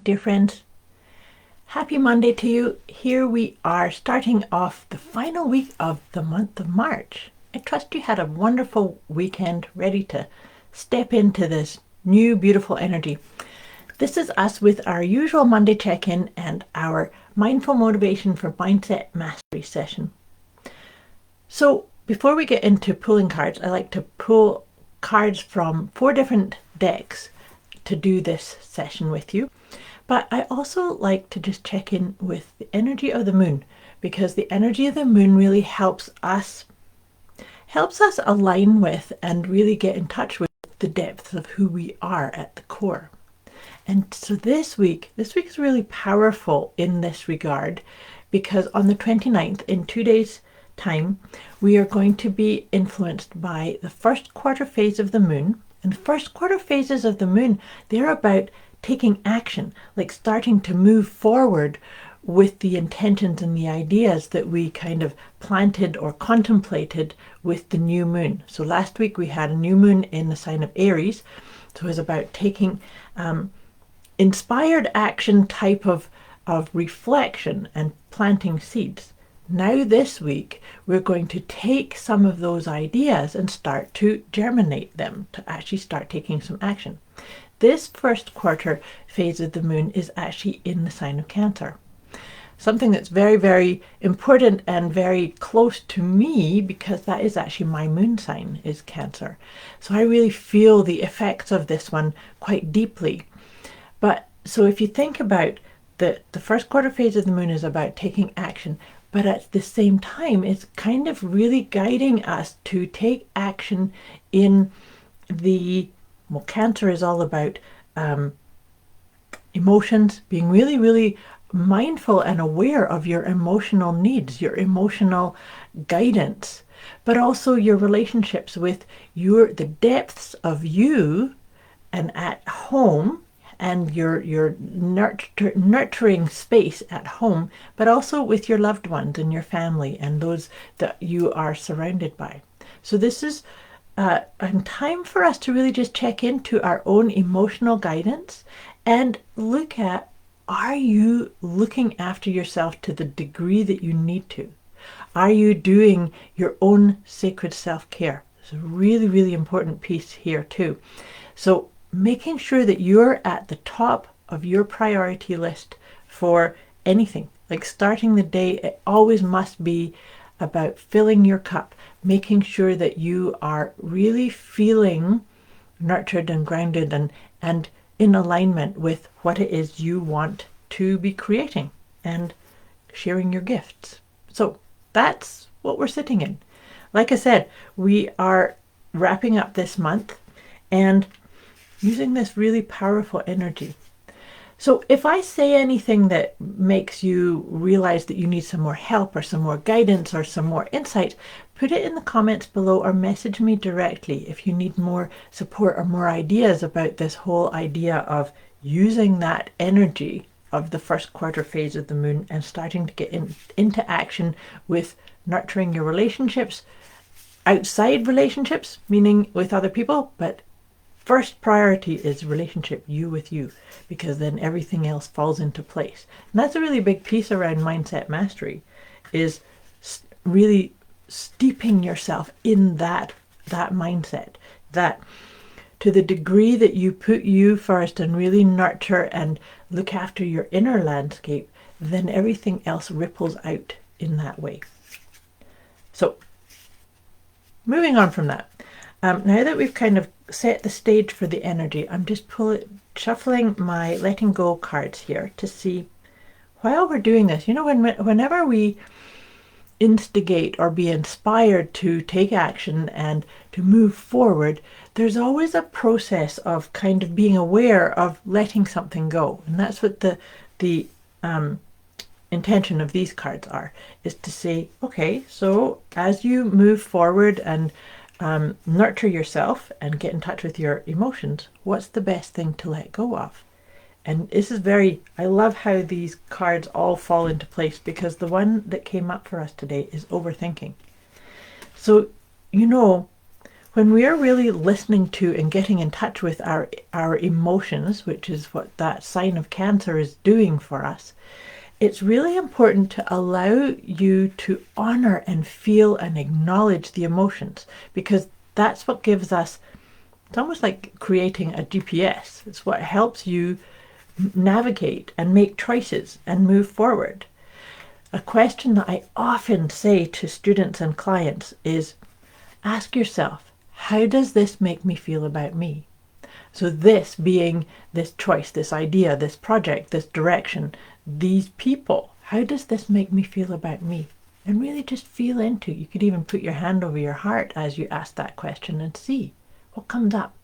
Dear friends, happy Monday to you. Here we are starting off the final week of the month of March. I trust you had a wonderful weekend ready to step into this new beautiful energy. This is us with our usual Monday check-in and our Mindful Motivation for Mindset Mastery session. So before we get into pulling cards, I like to pull cards from 4 different decks to do this session with you. But I also like to just check in with the energy of the moon, because the energy of the moon really helps us align with and really get in touch with the depths of who we are at the core. And so this week is really powerful in this regard, because on the 29th, in 2 days time, we are going to be influenced by the first quarter phase of the moon. And first quarter phases of the moon, they're about taking action, like starting to move forward with the intentions and the ideas that we kind of planted or contemplated with the new moon. So last week we had a new moon in the sign of Aries. So it was about taking inspired action type of reflection and planting seeds. Now this week we're going to take some of those ideas and start to germinate them, to actually start taking some action. This first quarter phase of the moon is actually in the sign of Cancer. Something that's very, very important and very close to me, because that is actually my moon sign, is Cancer. So I really feel the effects of this one quite deeply. But so if you think about the first quarter phase of the moon is about taking action, but at the same time, it's kind of really guiding us to take action in well, Cancer is all about emotions, being really, really mindful and aware of your emotional needs, your emotional guidance, but also your relationships with the depths of you and at home, and your nurturing space at home, but also with your loved ones and your family and those that you are surrounded by. So this is a time for us to really just check into our own emotional guidance and look at, are you looking after yourself to the degree that you need to? Are you doing your own sacred self-care? It's a really, really important piece here too. So making sure that you're at the top of your priority list for anything. Like starting the day, it always must be about filling your cup, making sure that you are really feeling nurtured and grounded and in alignment with what it is you want to be creating and sharing your gifts. So that's what we're sitting in. Like I said, we are wrapping up this month and using this really powerful energy. So if I say anything that makes you realize that you need some more help or some more guidance or some more insight, put it in the comments below or message me directly if you need more support or more ideas about this whole idea of using that energy of the first quarter phase of the moon and starting to get into action with nurturing your relationships, outside relationships, meaning with other people, but first priority is relationship, you with you, because then everything else falls into place. And that's a really big piece around mindset mastery, is really steeping yourself in that mindset, that to the degree that you put you first and really nurture and look after your inner landscape, then everything else ripples out in that way. So moving on from that, now that we've kind of set the stage for the energy, I'm just shuffling my letting go cards here to see, while we're doing this, you know, whenever we instigate or be inspired to take action and to move forward, there's always a process of kind of being aware of letting something go. And that's what the intention of these cards is to say, okay, so as you move forward and nurture yourself and get in touch with your emotions, what's the best thing to let go of? And this is I love how these cards all fall into place, because the one that came up for us today is overthinking. So, you know, when we are really listening to and getting in touch with our emotions, which is what that sign of Cancer is doing for us, it's really important to allow you to honor and feel and acknowledge the emotions, because that's what gives us, it's almost like creating a GPS. It's what helps you navigate and make choices and move forward. A question that I often say to students and clients is, ask yourself, how does this make me feel about me? So this being this choice, this idea, this project, this direction, these people, how does this make me feel about me? And really just feel into it. You could even put your hand over your heart as you ask that question and see what comes up.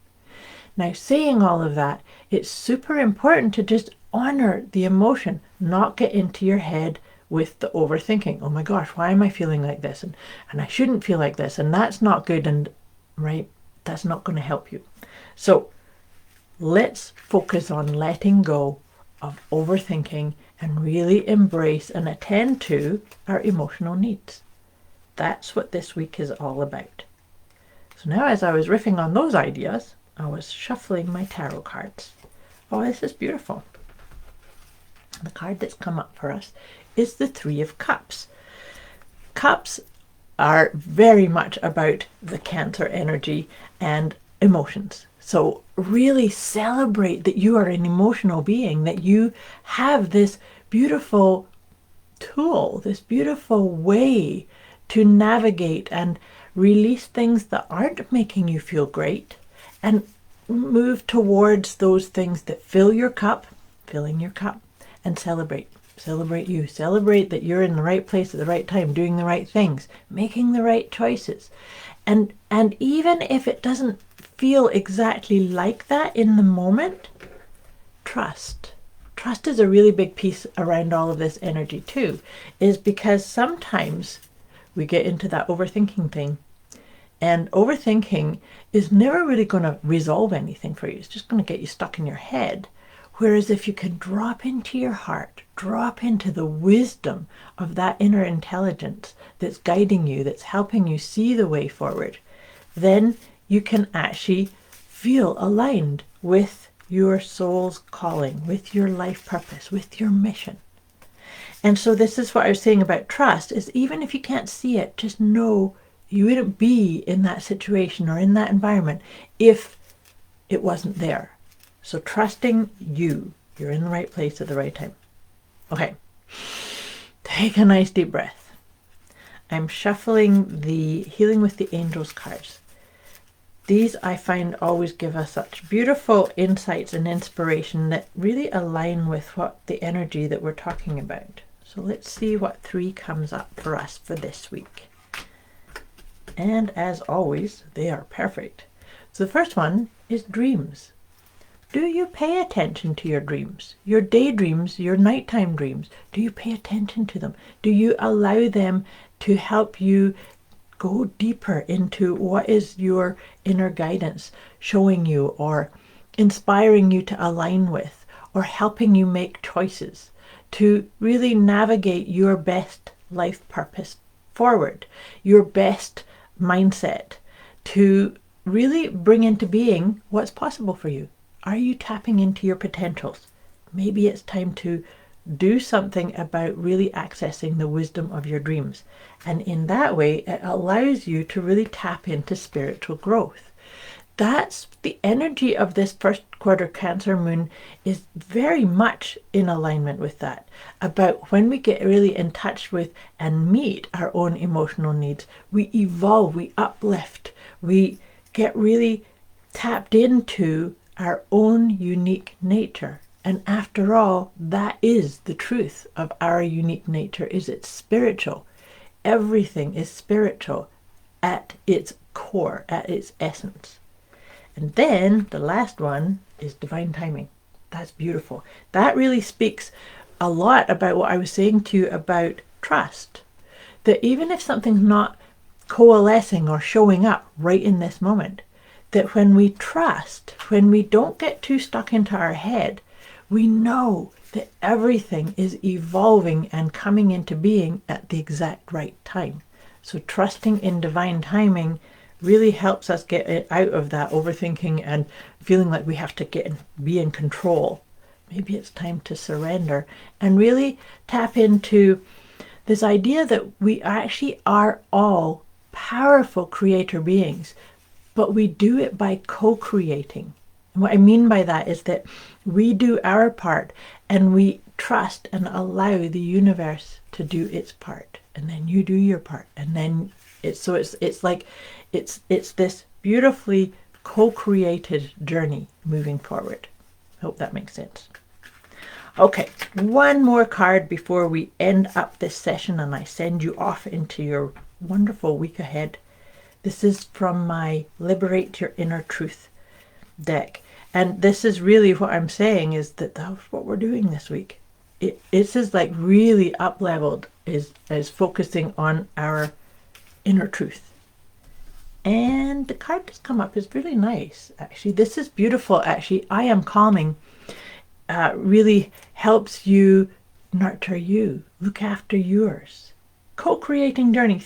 Now, saying all of that, it's super important to just honor the emotion, not get into your head with the overthinking. Oh my gosh, why am I feeling like this? And I shouldn't feel like this. And that's not good. And right, that's not going to help you. So let's focus on letting go of overthinking and really embrace and attend to our emotional needs. That's what this week is all about. So now, as I was riffing on those ideas, I was shuffling my tarot cards. Oh, this is beautiful. The card that's come up for us is the Three of Cups. Cups are very much about the Cancer energy and emotions. So really celebrate that you are an emotional being, that you have this beautiful tool, this beautiful way to navigate and release things that aren't making you feel great and move towards those things that fill your cup, filling your cup, and celebrate. Celebrate you. Celebrate that you're in the right place at the right time, doing the right things, making the right choices. And even if it doesn't feel exactly like that in the moment, trust. Trust is a really big piece around all of this energy too, is because sometimes we get into that overthinking thing. And overthinking is never really going to resolve anything for you. It's just going to get you stuck in your head. Whereas if you can drop into your heart, drop into the wisdom of that inner intelligence that's guiding you, that's helping you see the way forward, then you can actually feel aligned with your soul's calling, with your life purpose, with your mission. And so this is what I was saying about trust, is even if you can't see it, just know you wouldn't be in that situation or in that environment if it wasn't there. So trusting you're in the right place at the right time. Okay, take a nice deep breath. I'm shuffling the Healing with the Angels cards. These I find always give us such beautiful insights and inspiration that really align with what the energy that we're talking about. So let's see what 3 comes up for us for this week. And as always, they are perfect. So the first one is dreams. Do you pay attention to your dreams, your daydreams, your nighttime dreams? Do you pay attention to them? Do you allow them to help you go deeper into what is your inner guidance showing you, or inspiring you to align with, or helping you make choices to really navigate your best life purpose forward, your best mindset to really bring into being what's possible for you? Are you tapping into your potentials? Maybe it's time to do something about really accessing the wisdom of your dreams. And in that way, it allows you to really tap into spiritual growth. That's the energy of this first quarter Cancer moon, is very much in alignment with that. About when we get really in touch with and meet our own emotional needs, we evolve, we uplift, we get really tapped into our own unique nature. And after all, that is the truth of our unique nature, is it's spiritual. Everything is spiritual at its core, at its essence. And then the last one is divine timing. That's beautiful. That really speaks a lot about what I was saying to you about trust. That even if something's not coalescing or showing up right in this moment, that when we trust, when we don't get too stuck into our head, we know that everything is evolving and coming into being at the exact right time. So trusting in divine timing really helps us get it out of that overthinking and feeling like we have to be in control. Maybe it's time to surrender and really tap into this idea that we actually are all powerful creator beings, but we do it by co-creating. And what I mean by that is that we do our part and we trust and allow the universe to do its part, and then you do your part, and then it's like it's this beautifully co-created journey moving forward. Hope that makes sense. Okay, one more card before we end up this session and I send you off into your wonderful week ahead. This is from my Liberate Your Inner Truth deck. And this is really what I'm saying, is that that's what we're doing this week. It's just like really up leveled, is focusing on our inner truth. And the card that's come up is really nice, actually. This is beautiful, actually. I Am Calming really helps you nurture you, look after yours. Co-creating journey.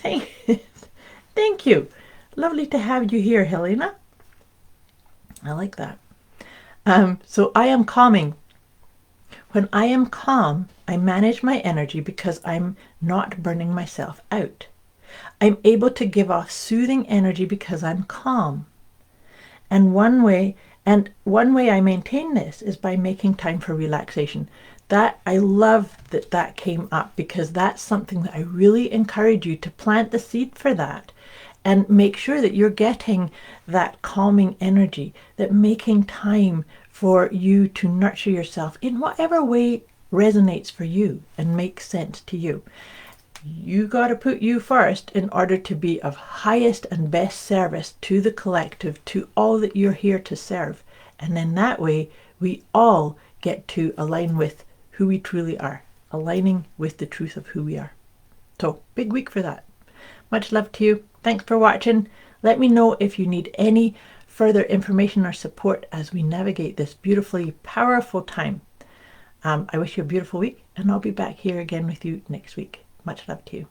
Thank you. Lovely to have you here, Helena. I like that. So I am calming. When I am calm, I manage my energy because I'm not burning myself out. I'm able to give off soothing energy because I'm calm. And one way I maintain this is by making time for relaxation. That I love that came up, because that's something that I really encourage you to plant the seed for that and make sure that you're getting that calming energy, that making time for you to nurture yourself in whatever way resonates for you and makes sense to you. You got to put you first in order to be of highest and best service to the collective, to all that you're here to serve. And then that way, we all get to align with who we truly are, aligning with the truth of who we are. So, big week for that. Much love to you. Thanks for watching. Let me know if you need any further information or support as we navigate this beautifully powerful time. I wish you a beautiful week, and I'll be back here again with you next week. Much love to you.